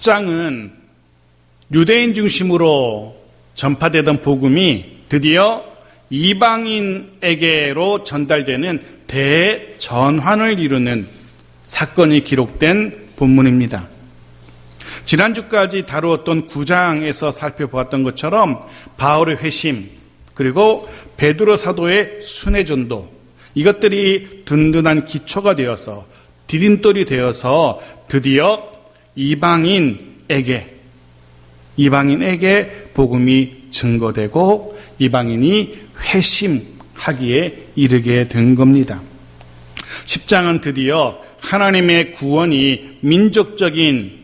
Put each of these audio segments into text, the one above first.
10장은 유대인 중심으로 전파되던 복음이 드디어 이방인에게로 전달되는 대전환을 이루는 사건이 기록된 본문입니다. 지난주까지 다루었던 9장에서 살펴보았던 것처럼 바울의 회심, 그리고 베드로 사도의 순회 전도, 이것들이 든든한 기초가 되어서 디딤돌이 되어서 드디어 이방인에게 복음이 증거되고 이방인이 회심하기에 이르게 된 겁니다. 10장은 드디어 하나님의 구원이 민족적인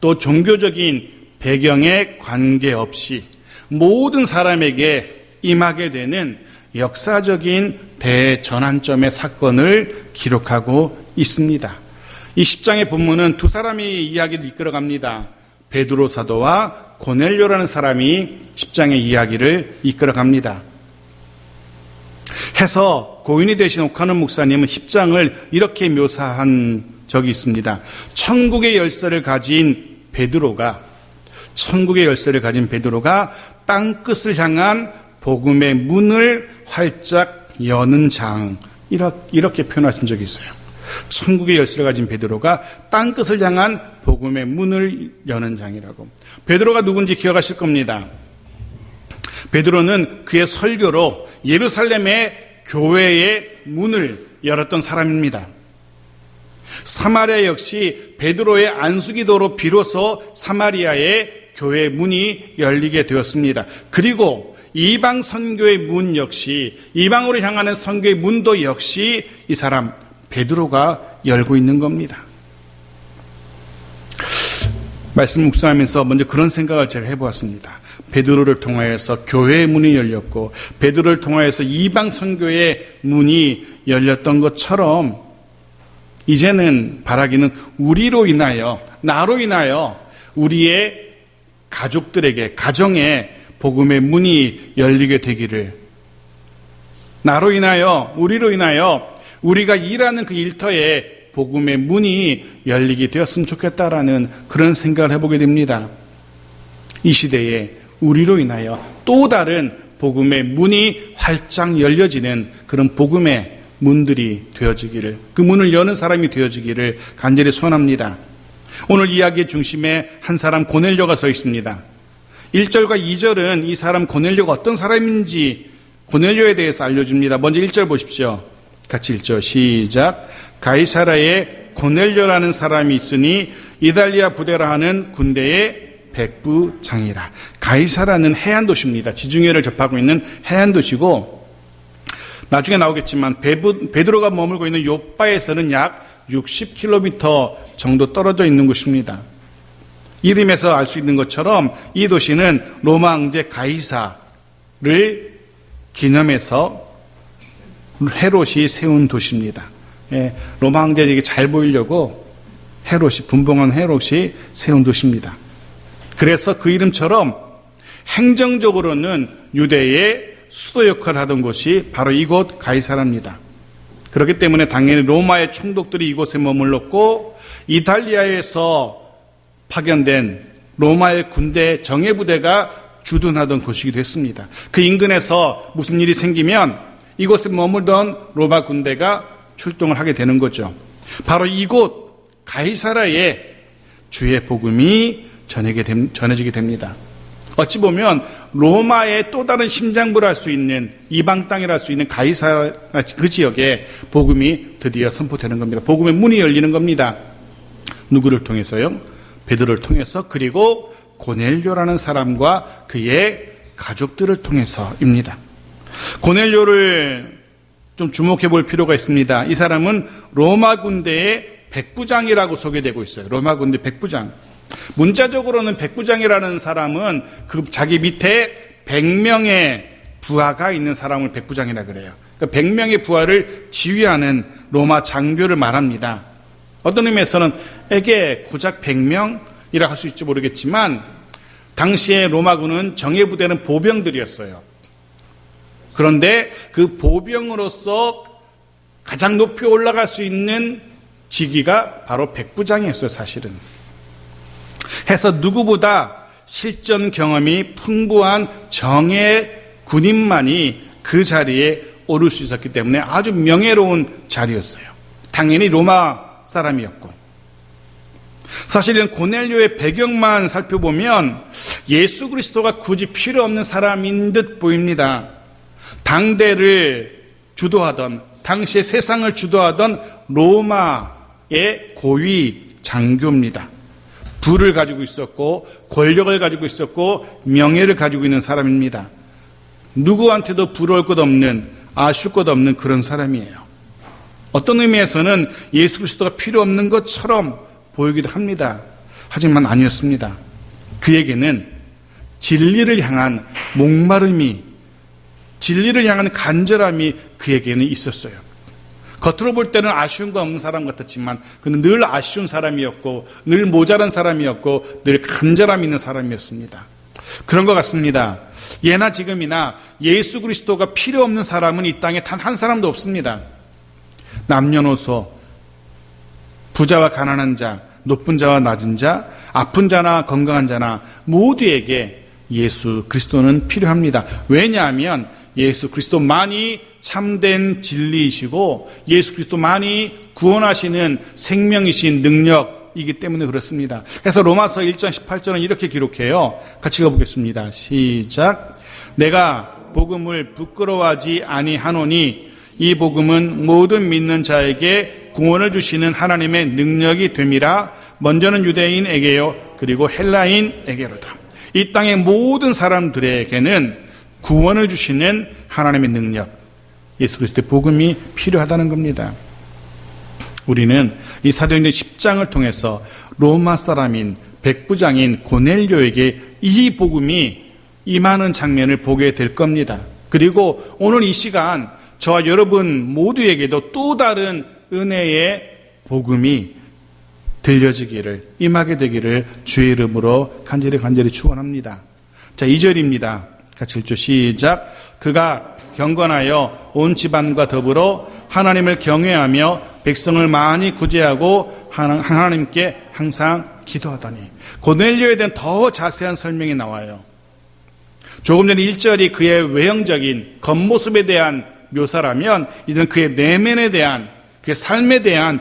또 종교적인 배경에 관계없이 모든 사람에게 임하게 되는 역사적인 대전환점의 사건을 기록하고 있습니다. 이 10장의 본문은 두 사람이 이야기를 이끌어갑니다. 베드로 사도와 고넬료라는 사람이 10장의 이야기를 이끌어갑니다. 해서 고인이 되신 오카논 목사님은 10장을 이렇게 묘사한 적이 있습니다. 천국의 열쇠를 가진 베드로가 땅끝을 향한 복음의 문을 활짝 여는 장, 이렇게 표현하신 적이 있어요. 천국의 열쇠를 가진 베드로가 땅끝을 향한 복음의 문을 여는 장이라고. 베드로가 누군지 기억하실 겁니다. 베드로는 그의 설교로 예루살렘의 교회의 문을 열었던 사람입니다. 사마리아 역시 베드로의 안수기도로 비로소 사마리아의 교회의 문이 열리게 되었습니다. 그리고 이방 선교의 문 역시, 이방으로 향하는 선교의 문도 역시 이 사람 베드로가 열고 있는 겁니다. 말씀 묵상하면서 먼저 그런 생각을 제가 해보았습니다. 베드로를 통하여서 교회의 문이 열렸고 베드로를 통하여서 이방 선교의 문이 열렸던 것처럼 이제는 바라기는 우리로 인하여, 나로 인하여 우리의 가족들에게, 가정에 복음의 문이 열리게 되기를, 나로 인하여, 우리로 인하여 우리가 일하는 그 일터에 복음의 문이 열리게 되었으면 좋겠다라는 그런 생각을 해보게 됩니다. 이 시대에 우리로 인하여 또 다른 복음의 문이 활짝 열려지는 그런 복음의 문들이 되어지기를, 그 문을 여는 사람이 되어지기를 간절히 소원합니다. 오늘 이야기의 중심에 한 사람 고넬료가 서 있습니다. 1절과 2절은 이 사람 고넬료가 어떤 사람인지 고넬료에 대해서 알려줍니다. 먼저 1절 보십시오. 같이 1절 시작. 가이사라에 고넬료라는 사람이 있으니 이달리아 부대라 하는 군대의 백부장이라. 가이사라는 해안 도시입니다. 지중해를 접하고 있는 해안 도시고, 나중에 나오겠지만 베드로가 머물고 있는 요빠에서는 약 60km 정도 떨어져 있는 곳입니다. 이름에서 알 수 있는 것처럼 이 도시는 로마 황제 가이사를 기념해서 헤롯이 세운 도시입니다. 로마 황제에게 잘 보이려고 분봉한 헤롯이 세운 도시입니다. 그래서 그 이름처럼 행정적으로는 유대의 수도 역할을 하던 곳이 바로 이곳 가이사라입니다. 그렇기 때문에 당연히 로마의 총독들이 이곳에 머물렀고 이탈리아에서 파견된 로마의 군대 정예부대가 주둔하던 곳이기도 했습니다. 그 인근에서 무슨 일이 생기면 이곳에 머물던 로마 군대가 출동을 하게 되는 거죠. 바로 이곳 가이사라에 주의 복음이 전해지게 됩니다. 어찌 보면 로마의 또 다른 심장부를 할 수 있는, 이방 땅이라 할 수 있는 가이사라 그 지역에 복음이 드디어 선포되는 겁니다. 복음의 문이 열리는 겁니다. 누구를 통해서요? 베드로를 통해서, 그리고 고넬료라는 사람과 그의 가족들을 통해서입니다. 고넬료를 좀 주목해 볼 필요가 있습니다. 이 사람은 로마 군대의 백부장이라고 소개되고 있어요. 로마 군대 백부장. 문자적으로는 백부장이라는 사람은 그 자기 밑에 100명의 부하가 있는 사람을 백부장이라 그래요. 그러니까 100명의 부하를 지휘하는 로마 장교를 말합니다. 어떤 의미에서는 에게 고작 100명이라 할 수 있지 모르겠지만 당시에 로마군은 정예부대는 보병들이었어요. 그런데 그 보병으로서 가장 높이 올라갈 수 있는 직위가 바로 백부장이었어요, 사실은. 해서 누구보다 실전 경험이 풍부한 정예 군인만이 그 자리에 오를 수 있었기 때문에 아주 명예로운 자리였어요. 당연히 로마 사람이었고, 사실은 고넬료의 배경만 살펴보면 예수 그리스도가 굳이 필요 없는 사람인 듯 보입니다. 당대를 주도하던, 당시의 세상을 주도하던 로마의 고위 장교입니다. 부를 가지고 있었고 권력을 가지고 있었고 명예를 가지고 있는 사람입니다. 누구한테도 부러울 것 없는, 아쉬울 것 없는 그런 사람이에요. 어떤 의미에서는 예수 그리스도가 필요 없는 것처럼 보이기도 합니다. 하지만 아니었습니다. 그에게는 진리를 향한 목마름이, 진리를 향한 간절함이 그에게는 있었어요. 겉으로 볼 때는 아쉬운 거 없는 사람 같았지만 그는 늘 아쉬운 사람이었고, 늘 모자란 사람이었고, 늘 간절함 있는 사람이었습니다. 그런 것 같습니다. 예나 지금이나 예수 그리스도가 필요 없는 사람은 이 땅에 단 한 사람도 없습니다. 남녀노소, 부자와 가난한 자, 높은 자와 낮은 자, 아픈 자나 건강한 자나 모두에게 예수 그리스도는 필요합니다. 왜냐하면 예수 그리스도만이 참된 진리이시고 예수 그리스도만이 구원하시는 생명이신 능력이기 때문에 그렇습니다. 그래서 로마서 1장 18절은 이렇게 기록해요. 같이 가보겠습니다. 시작. 내가 복음을 부끄러워하지 아니하노니 이 복음은 모든 믿는 자에게 구원을 주시는 하나님의 능력이 됨이라. 먼저는 유대인에게요 그리고 헬라인에게로다. 이 땅의 모든 사람들에게는 구원을 주시는 하나님의 능력, 예수 그리스도의 복음이 필요하다는 겁니다. 우리는 이 사도행전 10장을 통해서 로마 사람인 백부장인 고넬료에게 이 복음이 임하는 장면을 보게 될 겁니다. 그리고 오늘 이 시간 저와 여러분 모두에게도 또 다른 은혜의 복음이 들려지기를, 임하게 되기를 주의 이름으로 간절히 축원합니다. 자, 2절입니다. 같이 읽죠. 시작. 그가 경건하여 온 집안과 더불어 하나님을 경외하며 백성을 많이 구제하고 하나님께 항상 기도하더니. 고넬료에 대한 더 자세한 설명이 나와요. 조금 전에 1절이 그의 외형적인 겉모습에 대한 묘사라면 이제는 그의 내면에 대한, 그의 삶에 대한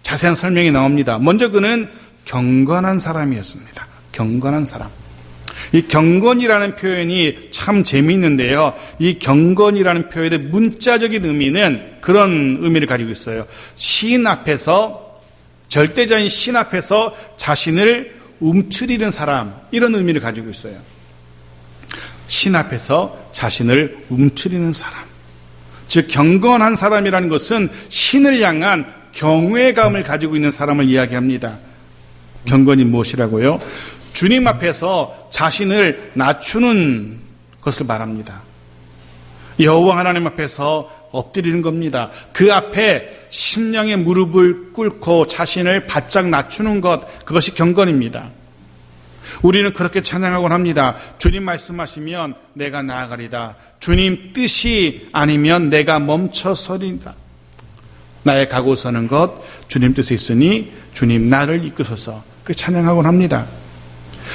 자세한 설명이 나옵니다. 먼저 그는 경건한 사람이었습니다. 경건한 사람. 이 경건이라는 표현이 참 재미있는데요. 이 경건이라는 표현의 문자적인 의미는 그런 의미를 가지고 있어요. 신 앞에서, 절대자인 신 앞에서 자신을 움츠리는 사람, 이런 의미를 가지고 있어요. 신 앞에서 자신을 움츠리는 사람. 즉 경건한 사람이라는 것은 신을 향한 경외감을 가지고 있는 사람을 이야기합니다. 경건이 무엇이라고요? 주님 앞에서 자신을 낮추는 것을 말합니다. 여호와 하나님 앞에서 엎드리는 겁니다. 그 앞에 심령의 무릎을 꿇고 자신을 바짝 낮추는 것, 그것이 경건입니다. 우리는 그렇게 찬양하곤 합니다. 주님 말씀하시면 내가 나아가리다. 주님 뜻이 아니면 내가 멈춰서리다. 나의 가고 서는 것 주님 뜻에 있으니 주님 나를 이끄소서. 그렇게 찬양하곤 합니다.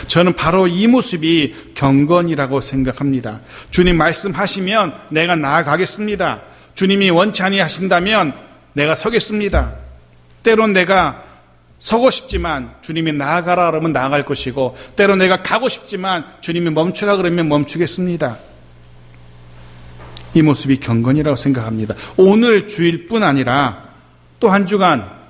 저는 바로 이 모습이 경건이라고 생각합니다. 주님 말씀하시면 내가 나아가겠습니다. 주님이 원치 아니하신다면 내가 서겠습니다. 때론 내가 서고 싶지만 주님이 나아가라 그러면 나아갈 것이고, 때론 내가 가고 싶지만 주님이 멈추라 그러면 멈추겠습니다. 이 모습이 경건이라고 생각합니다. 오늘 주일뿐 아니라 또 한 주간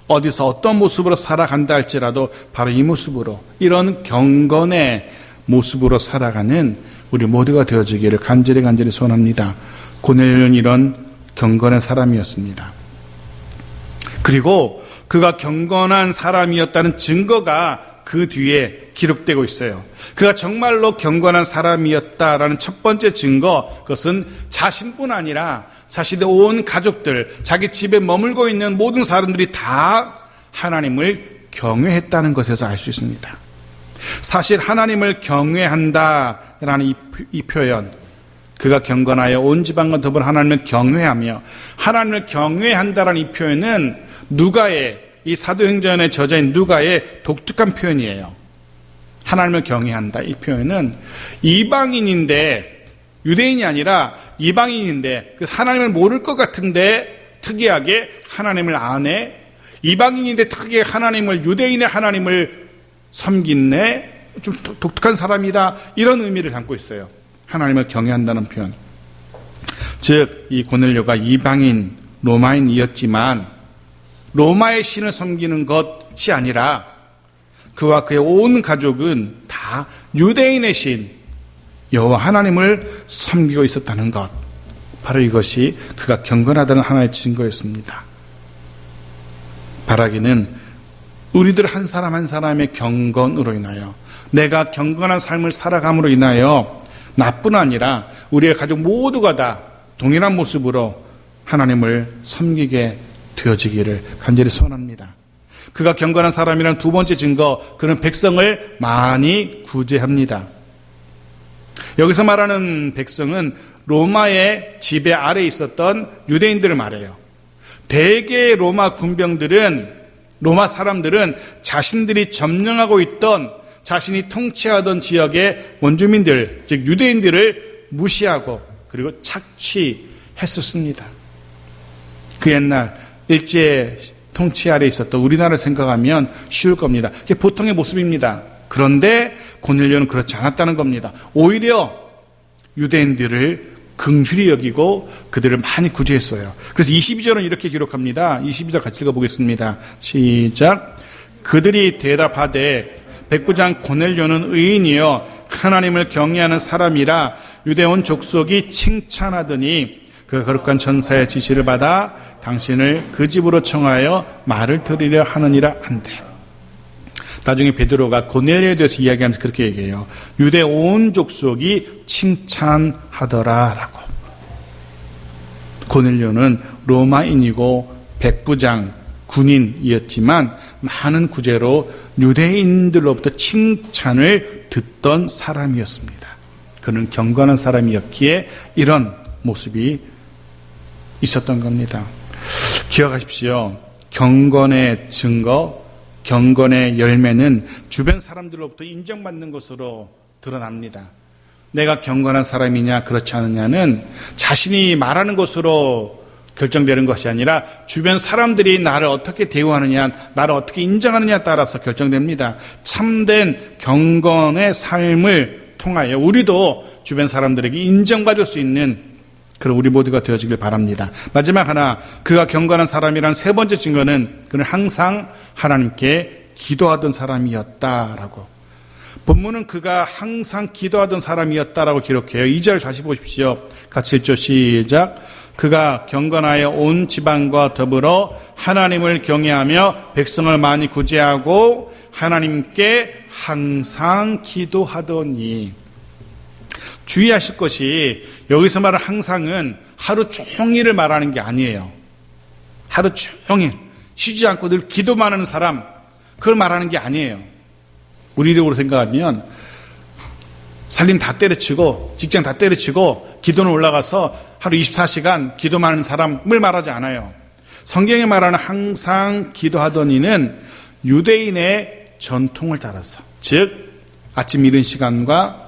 어디서 어떤 모습으로 살아간다 할지라도 바로 이 모습으로, 이런 경건의 모습으로 살아가는 우리 모두가 되어지기를 간절히 소원합니다. 고넬료는 이런 경건한 사람이었습니다. 그리고 그가 경건한 사람이었다는 증거가 그 뒤에 기록되고 있어요. 그가 정말로 경건한 사람이었다라는 첫 번째 증거, 그것은 자신뿐 아니라 자신의 온 가족들, 자기 집에 머물고 있는 모든 사람들이 다 하나님을 경외했다는 것에서 알 수 있습니다. 사실 하나님을 경외한다라는 이 표현, 그가 경건하여 온 지방과 더불어 하나님을 경외하며, 하나님을 경외한다라는 이 표현은 누가의 이 사도행전의 저자인 누가의 독특한 표현이에요. 하나님을 경외한다. 이 표현은 이방인인데, 유대인이 아니라 이방인인데, 그래서 하나님을 모를 것 같은데 특이하게 하나님을 아네. 이방인인데 특이하게 하나님을, 유대인의 하나님을 섬기네. 좀 독특한 사람이다. 이런 의미를 담고 있어요. 하나님을 경외한다는 표현. 즉, 이 고넬료가 이방인, 로마인이었지만 로마의 신을 섬기는 것이 아니라 그와 그의 온 가족은 다 유대인의 신, 여호와 하나님을 섬기고 있었다는 것. 바로 이것이 그가 경건하다는 하나의 증거였습니다. 바라기는 우리들 한 사람 한 사람의 경건으로 인하여, 내가 경건한 삶을 살아감으로 인하여 나뿐 아니라 우리의 가족 모두가 다 동일한 모습으로 하나님을 섬기게 되어지기를 간절히 소원합니다. 그가 경건한 사람이란 두 번째 증거, 그는 백성을 많이 구제합니다. 여기서 말하는 백성은 로마의 지배 아래에 있었던 유대인들을 말해요. 대개 로마 군병들은, 로마 사람들은 자신들이 점령하고 있던, 자신이 통치하던 지역의 원주민들, 즉 유대인들을 무시하고 그리고 착취했었습니다. 그 옛날 일제 통치 아래 있었던 우리나라를 생각하면 쉬울 겁니다. 그게 보통의 모습입니다. 그런데 고넬료는 그렇지 않았다는 겁니다. 오히려 유대인들을 긍휼히 여기고 그들을 많이 구제했어요. 그래서 22절은 이렇게 기록합니다. 22절 같이 읽어보겠습니다. 시작. 그들이 대답하되 백부장 고넬료는 의인이요 하나님을 경외하는 사람이라 유대 온 족속이 칭찬하더니 그 거룩한 전사의 지시를 받아 당신을 그 집으로 청하여 말을 들으려 하느니라 한대. 나중에 베드로가 고넬료에 대해서 이야기하면서 그렇게 얘기해요. 유대 온 족속이 칭찬하더라라고. 고넬료는 로마인이고 백부장 군인이었지만 많은 구제로 유대인들로부터 칭찬을 듣던 사람이었습니다. 그는 경건한 사람이었기에 이런 모습이 있었던 겁니다. 기억하십시오. 경건의 증거, 경건의 열매는 주변 사람들로부터 인정받는 것으로 드러납니다. 내가 경건한 사람이냐 그렇지 않느냐는 자신이 말하는 것으로 결정되는 것이 아니라 주변 사람들이 나를 어떻게 대우하느냐, 나를 어떻게 인정하느냐에 따라서 결정됩니다. 참된 경건의 삶을 통하여 우리도 주변 사람들에게 인정받을 수 있는 그런 우리 모두가 되어지길 바랍니다. 마지막 하나, 그가 경건한 사람이란 세 번째 증거는 그는 항상 하나님께 기도하던 사람이었다라고. 본문은 그가 항상 기도하던 사람이었다라고 기록해요. 2절 다시 보십시오. 같이 읽죠. 시작. 그가 경건하여 온 지방과 더불어 하나님을 경외하며 백성을 많이 구제하고 하나님께 항상 기도하더니. 주의하실 것이 여기서 말하는 항상은 하루 종일을 말하는 게 아니에요. 하루 종일 쉬지 않고 늘 기도만 하는 사람, 그걸 말하는 게 아니에요. 우리적으로 생각하면 살림 다 때려치고 직장 다 때려치고 기도는 올라가서 하루 24시간 기도만 하는 사람을 말하지 않아요. 성경에 말하는 항상 기도하더니는 유대인의 전통을 따라서, 즉 아침 이른 시간과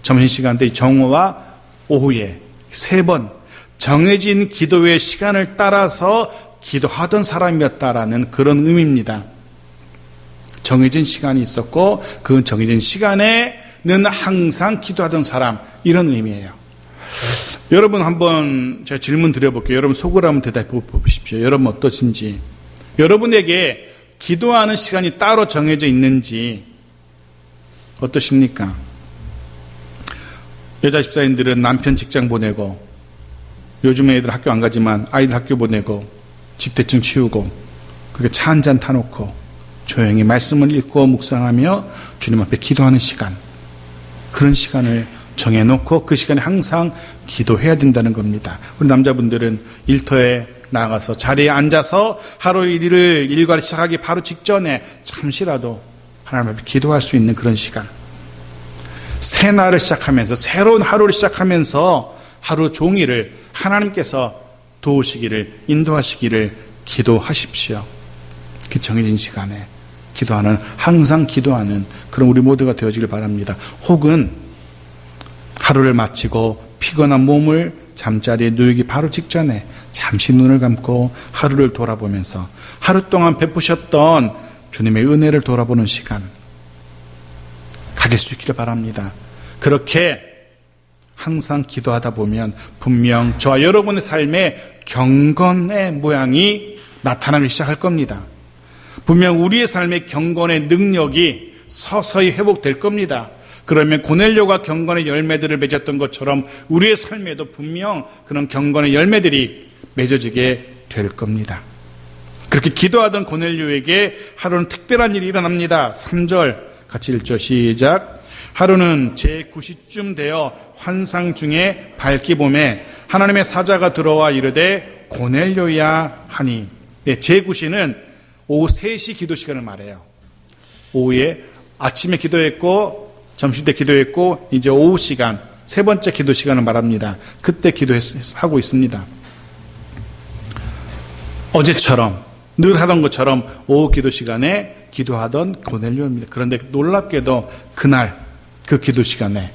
점심시간대 정오와 오후에 3번 정해진 기도의 시간을 따라서 기도하던 사람이었다라는 그런 의미입니다. 정해진 시간이 있었고 그 정해진 시간에는 항상 기도하던 사람, 이런 의미예요. 여러분 한번 제가 질문 드려볼게요. 여러분 속으로 한번 대답해 보십시오. 여러분 어떠신지, 여러분에게 기도하는 시간이 따로 정해져 있는지 어떠십니까? 여자 집사님들은 남편 직장 보내고, 요즘에 애들 학교 안 가지만 아이들 학교 보내고 집 대충 치우고 그렇게 차 한잔 타놓고 조용히 말씀을 읽고 묵상하며 주님 앞에 기도하는 시간, 그런 시간을 정해놓고 그 시간에 항상 기도해야 된다는 겁니다. 우리 남자분들은 일터에 나가서 자리에 앉아서 하루 일과를 시작하기 바로 직전에 잠시라도 하나님 앞에 기도할 수 있는 그런 시간, 새 날을 시작하면서, 새로운 하루를 시작하면서 하루 종일을 하나님께서 도우시기를, 인도하시기를 기도하십시오. 그 정해진 시간에 기도하는, 항상 기도하는 그런 우리 모두가 되어지길 바랍니다. 혹은 하루를 마치고 피곤한 몸을 잠자리에 누우기 바로 직전에 잠시 눈을 감고 하루를 돌아보면서 하루 동안 베푸셨던 주님의 은혜를 돌아보는 시간 가질 수 있기를 바랍니다. 그렇게 항상 기도하다 보면 분명 저와 여러분의 삶에 경건의 모양이 나타나기 시작할 겁니다. 분명 우리의 삶의 경건의 능력이 서서히 회복될 겁니다. 그러면 고넬료가 경건의 열매들을 맺었던 것처럼 우리의 삶에도 분명 그런 경건의 열매들이 맺어지게 될 겁니다. 그렇게 기도하던 고넬료에게 하루는 특별한 일이 일어납니다. 3절 같이 읽죠. 시작. 하루는 제9시쯤 되어 환상 중에 밝기 봄에 하나님의 사자가 들어와 이르되 고넬료야 하니. 네, 제9시는 오후 3시 기도 시간을 말해요. 오후에 아침에 기도했고 점심때 기도했고 이제 오후 시간 세 번째 기도 시간을 말합니다. 그때 기도하고 있습니다. 어제처럼 늘 하던 것처럼 오후 기도 시간에 기도하던 고넬료입니다. 그런데 놀랍게도 그날 그 기도 시간에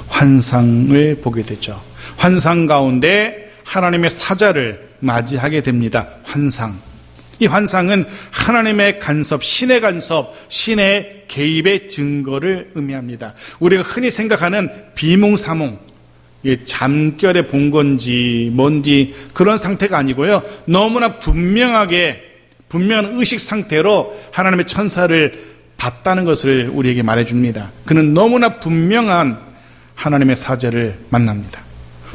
환상을 보게 되죠. 환상 가운데 하나님의 사자를 맞이하게 됩니다. 환상. 이 환상은 하나님의 간섭, 신의 간섭, 신의 개입의 증거를 의미합니다. 우리가 흔히 생각하는 비몽사몽, 잠결에 본 건지 뭔지 그런 상태가 아니고요. 너무나 분명한 의식 상태로 하나님의 천사를 봤다는 것을 우리에게 말해줍니다. 그는 너무나 분명한 하나님의 사자를 만납니다.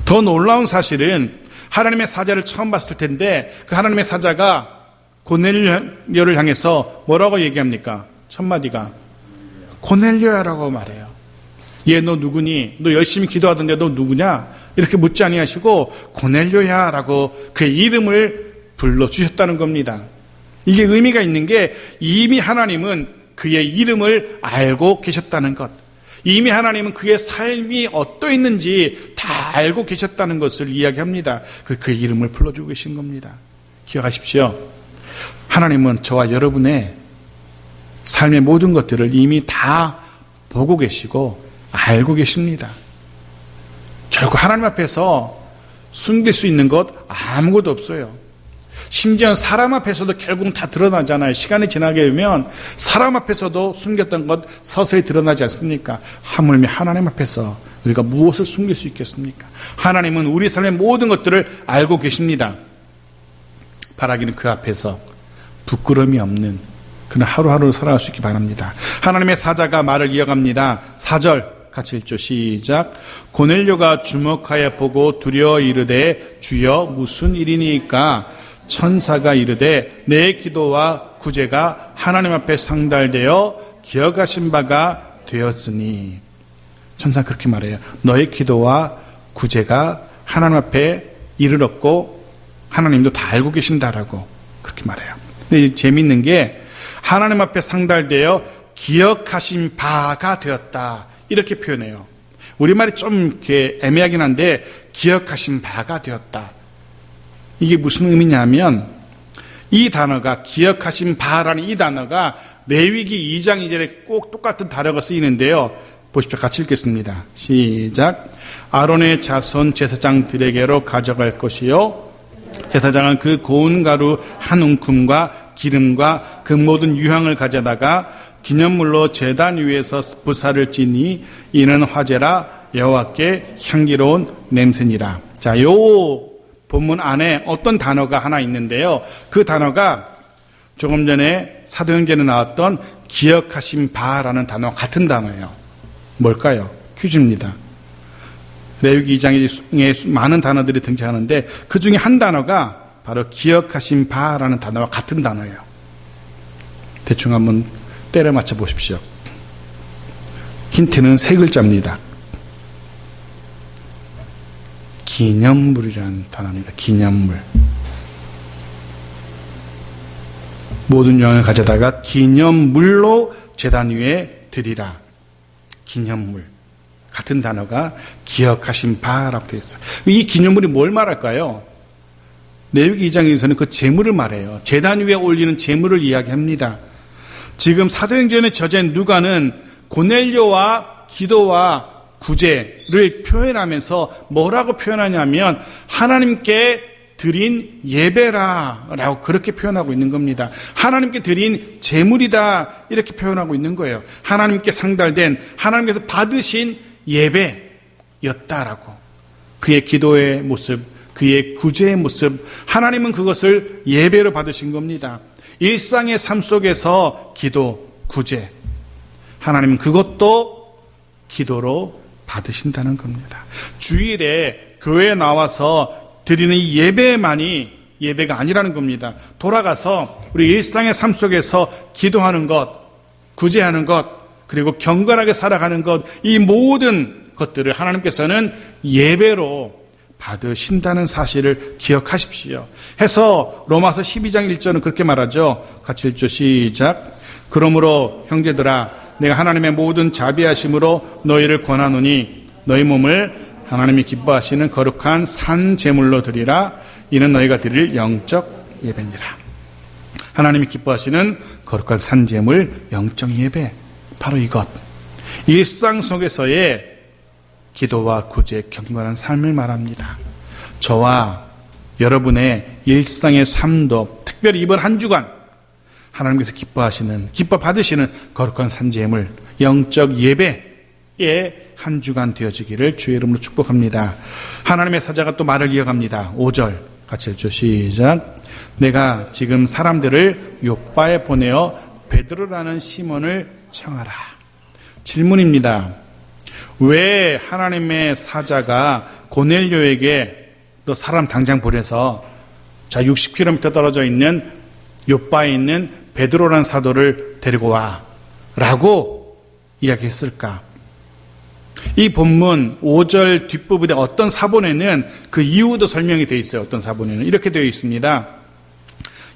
더 놀라운 사실은 하나님의 사자를 처음 봤을 텐데 그 하나님의 사자가 고넬료를 향해서 뭐라고 얘기합니까? 첫 마디가 고넬료야라고 말해요. 얘 너 누구니? 너 열심히 기도하던데 너 누구냐? 이렇게 묻지 아니하시고 고넬료야라고 그의 이름을 불러주셨다는 겁니다. 이게 의미가 있는 게 이미 하나님은 그의 이름을 알고 계셨다는 것, 이미 하나님은 그의 삶이 어떠했는지 다 알고 계셨다는 것을 이야기합니다. 그의 이름을 불러주고 계신 겁니다. 기억하십시오. 하나님은 저와 여러분의 삶의 모든 것들을 이미 다 보고 계시고 알고 계십니다. 결국 하나님 앞에서 숨길 수 있는 것 아무것도 없어요. 심지어 사람 앞에서도 결국은 다 드러나잖아요. 시간이 지나게 되면 사람 앞에서도 숨겼던 것 서서히 드러나지 않습니까? 하물며 하나님 앞에서 우리가 무엇을 숨길 수 있겠습니까? 하나님은 우리 삶의 모든 것들을 알고 계십니다. 바라기는 그 앞에서 부끄러움이 없는 그런 하루하루를 살아갈 수 있기 바랍니다. 하나님의 사자가 말을 이어갑니다. 4절 같이 읽죠. 시작. 고넬료가 주목하여 보고 두려워 이르되 주여 무슨 일이니까? 천사가 이르되 내 기도와 구제가 하나님 앞에 상달되어 기억하신 바가 되었으니. 천사가 그렇게 말해요. 너의 기도와 구제가 하나님 앞에 이르렀고 하나님도 다 알고 계신다라고 그렇게 말해요. 근데 재미있는 게 하나님 앞에 상달되어 기억하신 바가 되었다 이렇게 표현해요. 우리말이 좀 이렇게 애매하긴 한데 기억하신 바가 되었다. 이게 무슨 의미냐면 이 단어가 기억하신 바라는 이 단어가 레위기 2장 2절에 꼭 똑같은 단어가 쓰이는데요. 보십시오. 같이 읽겠습니다. 시작. 아론의 자손 제사장들에게로 가져갈 것이요 제사장은 그 고운 가루 한 움큼과 기름과 그 모든 유향을 가져다가 기념물로 제단 위에서 부사를 지니 이는 화제라 여호와께 향기로운 냄새니라. 자, 요 본문 안에 어떤 단어가 하나 있는데요. 그 단어가 조금 전에 사도행전에 나왔던 기억하신 바라는 단어와 같은 단어예요. 뭘까요? 퀴즈입니다. 레위기 2장에 많은 단어들이 등장하는데 그 중에 한 단어가 바로 기억하신 바라는 단어와 같은 단어예요. 대충 한번 때려 맞춰 보십시오. 힌트는 세 글자입니다. 기념물이라는 단어입니다. 기념물. 모든 유향을 가져다가 기념물로 제단 위에 드리라. 기념물. 같은 단어가 기억하신 바라고 되어 있어요. 이 기념물이 뭘 말할까요? 레위기 2장에서는 그 제물을 말해요. 제단 위에 올리는 제물을 이야기합니다. 지금 사도행전에 저자인 누가는 고넬료와 기도와 구제를 표현하면서 뭐라고 표현하냐면 하나님께 드린 예배라라고 그렇게 표현하고 있는 겁니다. 하나님께 드린 제물이다 이렇게 표현하고 있는 거예요. 하나님께 상달된, 하나님께서 받으신 예배였다라고. 그의 기도의 모습, 그의 구제의 모습, 하나님은 그것을 예배로 받으신 겁니다. 일상의 삶 속에서 기도, 구제, 하나님은 그것도 기도로 받으신다는 겁니다. 주일에 교회에 나와서 드리는 이 예배만이 예배가 아니라는 겁니다. 돌아가서 우리 일상의 삶 속에서 기도하는 것, 구제하는 것, 그리고 경건하게 살아가는 것, 이 모든 것들을 하나님께서는 예배로 받으신다는 사실을 기억하십시오. 해서 로마서 12장 1절은 그렇게 말하죠. 같이 읽죠. 시작. 그러므로 형제들아 내가 하나님의 모든 자비하심으로 너희를 권하노니 너희 몸을 하나님이 기뻐하시는 거룩한 산 제물로 드리라. 이는 너희가 드릴 영적 예배니라. 하나님이 기뻐하시는 거룩한 산 제물, 영적 예배, 바로 이것. 일상 속에서의 기도와 구제, 경건한 삶을 말합니다. 저와 여러분의 일상의 삶도 특별히 이번 한 주간 하나님께서 기뻐하시는, 기뻐 받으시는 거룩한 산 제물, 영적 예배의 한 주간 되어지기를 주의 이름으로 축복합니다. 하나님의 사자가 또 말을 이어갑니다. 5절 같이 읽죠. 시작. 내가 지금 사람들을 욥바에 보내어 베드로라는 시몬을 청하라. 질문입니다. 왜 하나님의 사자가 고넬료에게 너 사람 당장 보내서 자 60km 떨어져 있는 욥바에 있는 베드로라는 사도를 데리고 와 라고 이야기했을까? 이 본문 5절 뒷부분에 어떤 사본에는 그 이유도 설명이 되어 있어요. 어떤 사본에는 이렇게 되어 있습니다.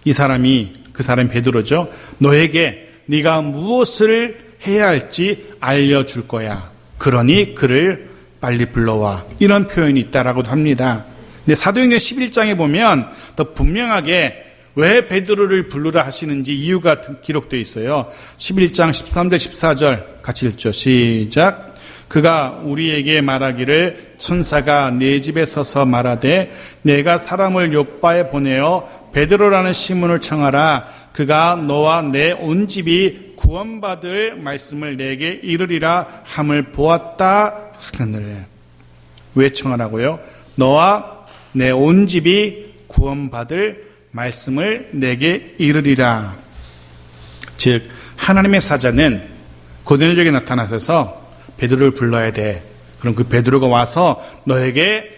이 사람이, 그 사람이 베드로죠. 너에게 네가 무엇을 해야 할지 알려줄 거야. 그러니 그를 빨리 불러와. 이런 표현이 있다라고도 합니다. 근데 사도행전 11장에 보면 더 분명하게 왜 베드로를 부르라 하시는지 이유가 기록되어 있어요. 11장 13절 14절 같이 읽죠. 시작. 그가 우리에게 말하기를 천사가 내 집에 서서 말하되 내가 사람을 욥바에 보내어 베드로라는 시몬을 청하라. 그가 너와 내 온 집이 구원받을 말씀을 내게 이르리라 함을 보았다 하거늘. 왜 청하라고요? 너와 내 온 집이 구원받을 말씀을 내게 이르리라. 즉 하나님의 사자는 고넬료에게 나타나셔서 베드로를 불러야 돼. 그럼 그 베드로가 와서 너에게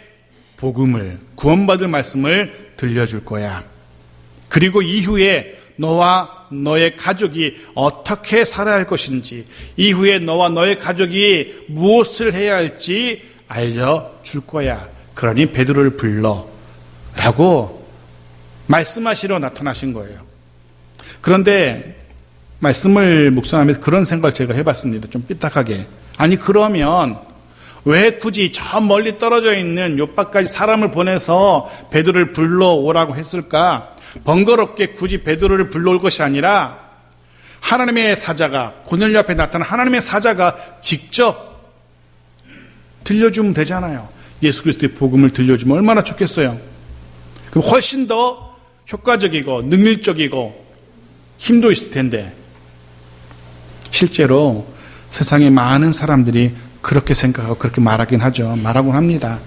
복음을, 구원받을 말씀을 들려줄 거야. 그리고 이후에 너와 너의 가족이 어떻게 살아야 할 것인지, 이후에 너와 너의 가족이 무엇을 해야 할지 알려줄 거야. 그러니 베드로를 불러 라고 말씀하시러 나타나신 거예요. 그런데 말씀을 묵상하면서 그런 생각을 제가 해봤습니다. 좀 삐딱하게. 아니 그러면 왜 굳이 저 멀리 떨어져 있는 욥바까지 사람을 보내서 베드로를 불러오라고 했을까? 번거롭게 굳이 베드로를 불러올 것이 아니라 하나님의 사자가, 고넬료 앞에 나타난 하나님의 사자가 직접 들려주면 되잖아요. 예수 그리스도의 복음을 들려주면 얼마나 좋겠어요. 그럼 훨씬 더 효과적이고 능률적이고 힘도 있을 텐데 실제로 세상에 많은 사람들이 그렇게 생각하고 그렇게 말하긴 하죠. 말하곤 합니다.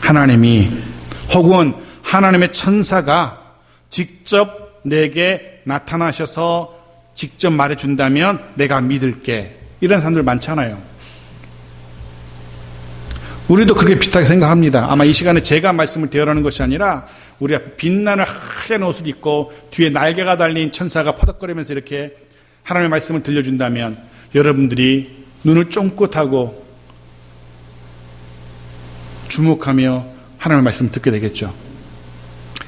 하나님이 혹은 하나님의 천사가 직접 내게 나타나셔서 직접 말해준다면 내가 믿을게. 이런 사람들 많잖아요. 우리도 그렇게 비슷하게 생각합니다. 아마 이 시간에 제가 말씀을 대하라는 것이 아니라 우리 앞에 빛나는 하얀 옷을 입고 뒤에 날개가 달린 천사가 퍼덕거리면서 이렇게 하나님의 말씀을 들려준다면 여러분들이 눈을 쫑긋하고 주목하며 하나님의 말씀을 듣게 되겠죠.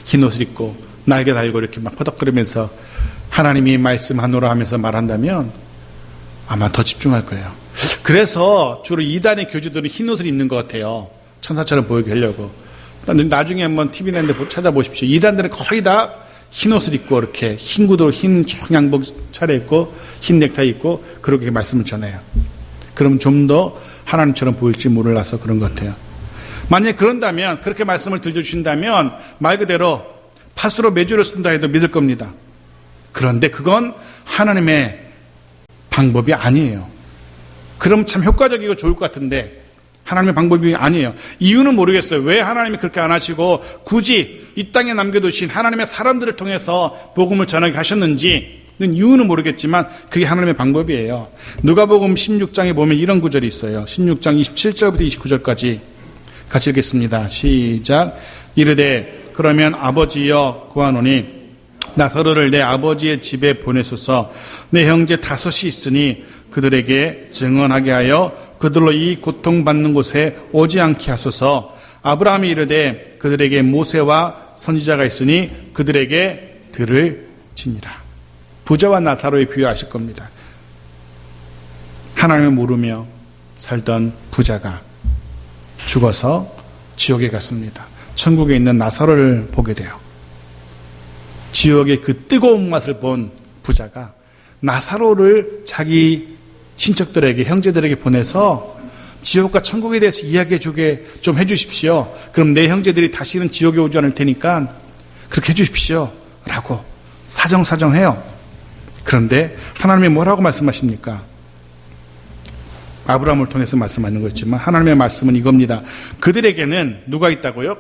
흰 옷을 입고 날개 달고 이렇게 막 퍼덕거리면서 하나님이 말씀하노라 하면서 말한다면 아마 더 집중할 거예요. 그래서 주로 이단의 교주들은 흰 옷을 입는 것 같아요. 천사처럼 보이게 하려고. 나중에 한번 TV 낸데 찾아보십시오. 이단들은 거의 다 흰 옷을 입고 이렇게 흰 구두로 흰 총양복 차려입고 흰 넥타이 입고 그렇게 말씀을 전해요. 그럼 좀 더 하나님처럼 보일지 몰라서 그런 것 같아요. 만약에 그런다면, 그렇게 말씀을 들려주신다면 말 그대로 팥으로 메주를 쓴다 해도 믿을 겁니다. 그런데 그건 하나님의 방법이 아니에요. 그럼 참 효과적이고 좋을 것 같은데 하나님의 방법이 아니에요. 이유는 모르겠어요. 왜 하나님이 그렇게 안 하시고 굳이 이 땅에 남겨두신 하나님의 사람들을 통해서 복음을 전하게 하셨는지는 이유는 모르겠지만 그게 하나님의 방법이에요. 누가복음 16장에 보면 이런 구절이 있어요. 16장 27절부터 29절까지 같이 읽겠습니다. 시작. 이르되 그러면 아버지여 구하노니 나사로를 내 아버지의 집에 보내소서. 내 형제 5이 있으니 그들에게 증언하게 하여 그들로 이 고통받는 곳에 오지 않게 하소서. 아브라함이 이르되 그들에게 모세와 선지자가 있으니 그들에게 들을지니라. 부자와 나사로에 비유하실 겁니다. 하나님을 모르며 살던 부자가 죽어서 지옥에 갔습니다. 천국에 있는 나사로를 보게 돼요. 지옥의 그 뜨거운 맛을 본 부자가 나사로를 자기 친척들에게, 형제들에게 보내서 지옥과 천국에 대해서 이야기해 주게 좀 해주십시오. 그럼 내 형제들이 다시는 지옥에 오지 않을 테니까 그렇게 해주십시오 라고 사정사정해요. 그런데 하나님이 뭐라고 말씀하십니까? 아브라함을 통해서 말씀하는 거였지만 하나님의 말씀은 이겁니다. 그들에게는 누가 있다고요?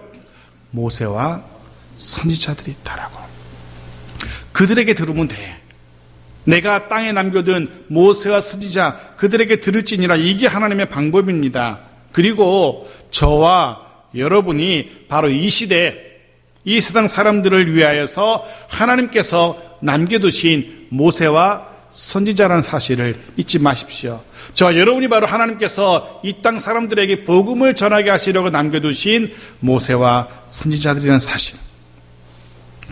모세와 선지자들이 있다라고. 그들에게 들으면 돼. 내가 땅에 남겨둔 모세와 선지자 그들에게 들을지니라. 이게 하나님의 방법입니다. 그리고 저와 여러분이 바로 이 시대, 이 세상 사람들을 위하여서 하나님께서 남겨두신 모세와 선지자라는 사실을 잊지 마십시오. 저와 여러분이 바로 하나님께서 이 땅 사람들에게 복음을 전하게 하시려고 남겨두신 모세와 선지자들이라는 사실.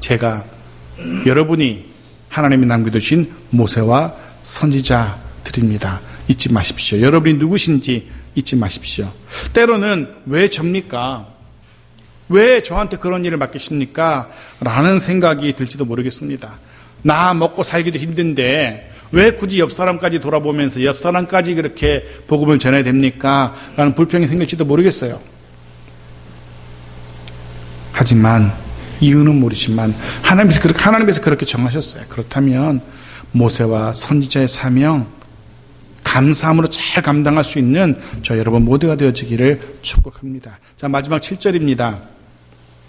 제가, 여러분이 하나님이 남겨두신 모세와 선지자들입니다. 잊지 마십시오. 여러분이 누구신지 잊지 마십시오. 때로는 왜 접니까? 왜 저한테 그런 일을 맡기십니까? 라는 생각이 들지도 모르겠습니다. 나 먹고 살기도 힘든데 왜 굳이 옆 사람까지 돌아보면서 옆 사람까지 그렇게 복음을 전해야 됩니까? 라는 불평이 생길지도 모르겠어요. 하지만 이유는 모르지만 하나님께서 그렇게 정하셨어요. 그렇다면 모세와 선지자의 사명 감사함으로 잘 감당할 수 있는 저 여러분 모두가 되어지기를 축복합니다. 자, 마지막 7절입니다.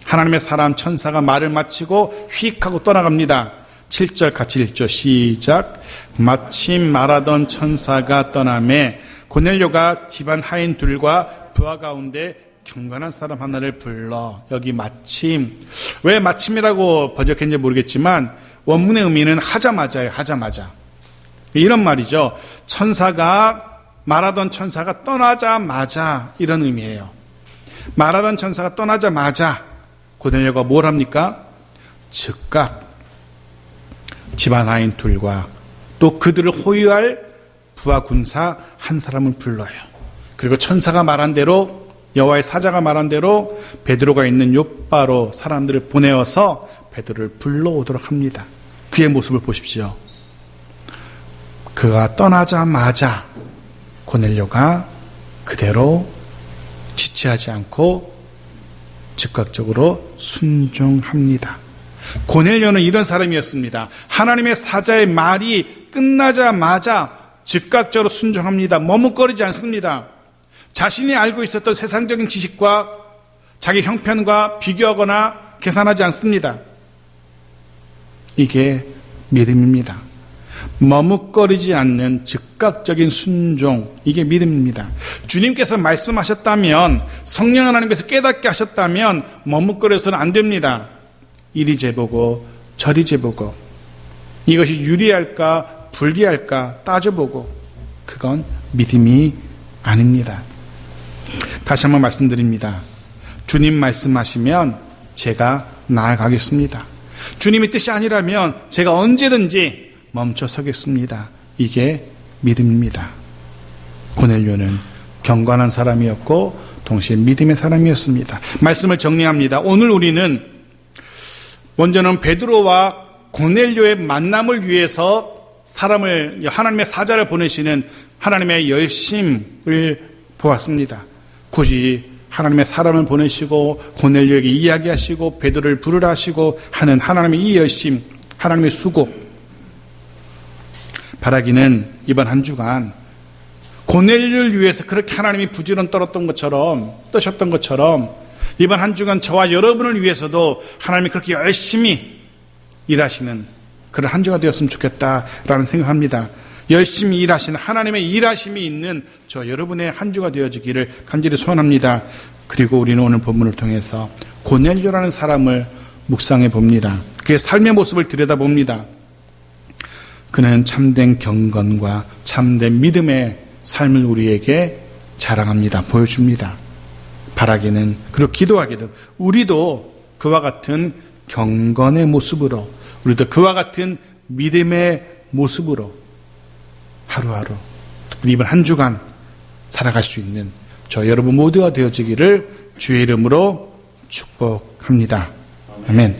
하나님의 사람 천사가 말을 마치고 휙 하고 떠나갑니다. 7절 같이 읽죠. 시작. 마침 말하던 천사가 떠나매 고넬료가 집안 하인 둘과 부하 가운데 경건한 사람 하나를 불러. 여기 마침, 왜 마침이라고 번역했는지 모르겠지만 원문의 의미는 하자마자예요. 하자마자. 이런 말이죠. 말하던 천사가 떠나자마자, 이런 의미예요. 말하던 천사가 떠나자마자 고넬료가 뭘 합니까? 즉각 집안 하인 둘과 또 그들을 호위할 부하 군사 한 사람을 불러요. 그리고 천사가 말한 대로, 여호와의 사자가 말한 대로 베드로가 있는 욥바로 사람들을 보내어서 베드로를 불러오도록 합니다. 그의 모습을 보십시오. 그가 떠나자마자 고넬료가 그대로 지체하지 않고 즉각적으로 순종합니다. 고넬료는 이런 사람이었습니다. 하나님의 사자의 말이 끝나자마자 즉각적으로 순종합니다. 머뭇거리지 않습니다. 자신이 알고 있었던 세상적인 지식과 자기 형편과 비교하거나 계산하지 않습니다. 이게 믿음입니다. 머뭇거리지 않는 즉각적인 순종, 이게 믿음입니다. 주님께서 말씀하셨다면, 성령 하나님께서 깨닫게 하셨다면 머뭇거려서는 안 됩니다. 이리 재보고 저리 재보고 이것이 유리할까 불리할까 따져보고, 그건 믿음이 아닙니다. 다시 한번 말씀드립니다. 주님 말씀하시면 제가 나아가겠습니다. 주님의 뜻이 아니라면 제가 언제든지 멈춰 서겠습니다. 이게 믿음입니다. 고넬료는 경건한 사람이었고 동시에 믿음의 사람이었습니다. 말씀을 정리합니다. 오늘 우리는 먼저는 베드로와 고넬료의 만남을 위해서 하나님의 사자를 보내시는 하나님의 열심을 보았습니다. 굳이 하나님의 사람을 보내시고 고넬료에게 이야기하시고 베드로를 부르라 하시고 하는 하나님의 이 열심, 하나님의 수고, 바라기는 이번 한 주간 고넬료를 위해서 그렇게 하나님이 부지런 떠셨던 것처럼 이번 한 주간 저와 여러분을 위해서도 하나님이 그렇게 열심히 일하시는 그런 한 주가 되었으면 좋겠다라는 생각합니다. 열심히 일하시는 하나님의 일하심이 있는 저 여러분의 한 주가 되어지기를 간절히 소원합니다. 그리고 우리는 오늘 본문을 통해서 고넬료라는 사람을 묵상해 봅니다. 그의 삶의 모습을 들여다봅니다. 그는 참된 경건과 참된 믿음의 삶을 우리에게 자랑합니다. 보여줍니다. 바라기는, 그리고 기도하기도 우리도 그와 같은 경건의 모습으로, 우리도 그와 같은 믿음의 모습으로 하루하루, 특별히 이번 한 주간 살아갈 수 있는 저 여러분 모두가 되어지기를 주의 이름으로 축복합니다. 아멘.